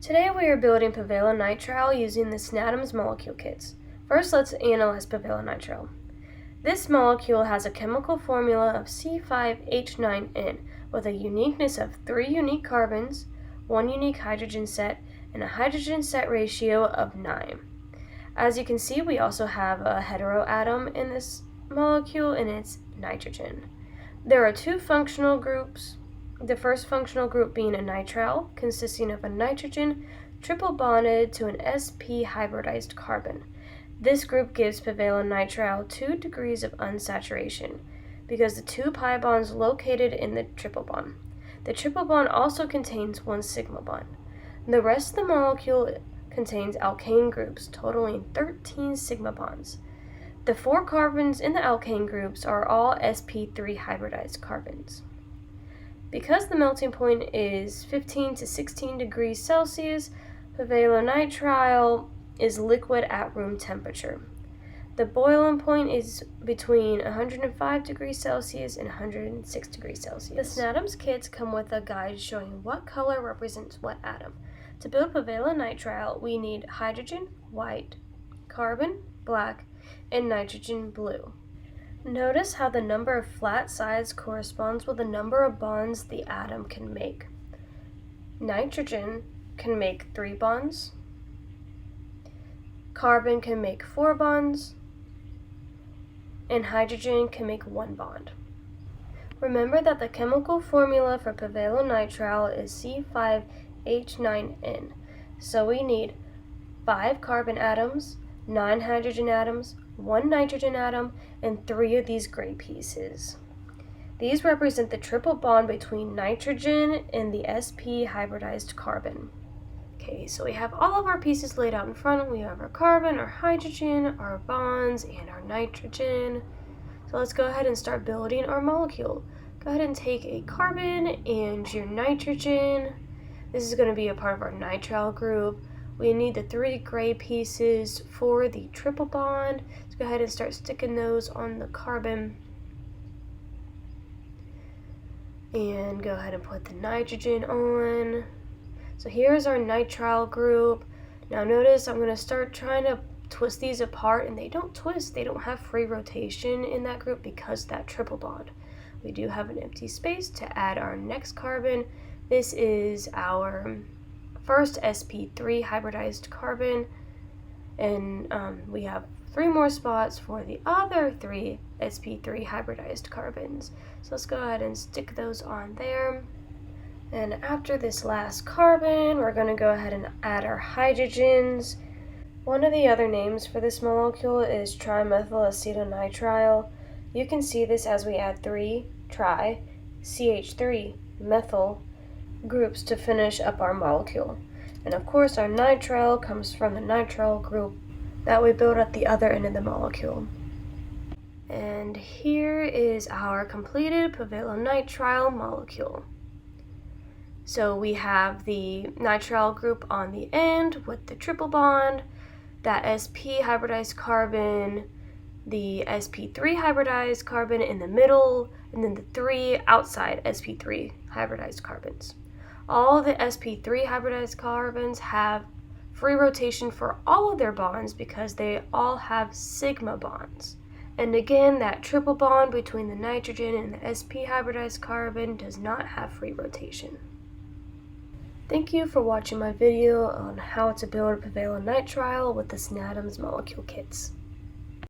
Today we are building pivalonitrile using the Snatoms molecule kits. First, let's analyze pivalonitrile. This molecule has a chemical formula of C5H9N with a uniqueness of 3 unique carbons, 1 unique hydrogen set, and a hydrogen set ratio of 9. As you can see, we also have a heteroatom in this molecule, and it's nitrogen. There are 2 functional groups. The first functional group being a nitrile, consisting of a nitrogen triple bonded to an sp hybridized carbon. This group gives pivalonitrile 2 degrees of unsaturation because the 2 pi bonds located in the triple bond. The triple bond also contains 1 sigma bond. The rest of the molecule contains alkane groups totaling 13 sigma bonds. The 4 carbons in the alkane groups are all sp3 hybridized carbons. Because the melting point is 15 to 16 degrees Celsius, pivalonitrile is liquid at room temperature. The boiling point is between 105 degrees Celsius and 106 degrees Celsius. The Snatoms kits come with a guide showing what color represents what atom. To build pivalonitrile, we need hydrogen, white, carbon, black, and nitrogen, blue. Notice how the number of flat sides corresponds with the number of bonds the atom can make. Nitrogen can make 3 bonds, carbon can make 4 bonds, and hydrogen can make 1 bond. Remember that the chemical formula for pivalonitrile is C5H9N, so we need 5 carbon atoms, 9 hydrogen atoms, 1 nitrogen atom, and 3 of these gray pieces. These represent the triple bond between nitrogen and the sp hybridized carbon. Okay, so we have all of our pieces laid out in front. We have our carbon, our hydrogen, our bonds, and our nitrogen. So let's go ahead and start building our molecule. Go ahead and take a carbon and your nitrogen. This is going to be a part of our nitrile group. We need the 3 gray pieces for the triple bond. Let's go ahead and start sticking those on the carbon. And go ahead and put the nitrogen on. So here's our nitrile group. Now notice I'm going to start trying to twist these apart, and they don't twist. They don't have free rotation in that group because of that triple bond. We do have an empty space to add our next carbon. This is our first sp3 hybridized carbon, and we have 3 more spots for the other 3 sp3 hybridized carbons. So let's go ahead and stick those on there. And after this last carbon, we're going to go ahead and add our hydrogens. One of the other names for this molecule is trimethylacetylnitrile. You can see this as we add 3 tri-CH3-methyl groups to finish up our molecule. And of course our nitrile comes from the nitrile group that we build at the other end of the molecule. And here is our completed pivalonitrile molecule. So we have the nitrile group on the end with the triple bond, that sp hybridized carbon, the sp3 hybridized carbon in the middle, and then the 3 outside sp3 hybridized carbons. All the sp3 hybridized carbons have free rotation for all of their bonds because they all have sigma bonds. And again, that triple bond between the nitrogen and the sp hybridized carbon does not have free rotation. Thank you for watching my video on how to build pivalonitrile with the Snatoms molecule kits.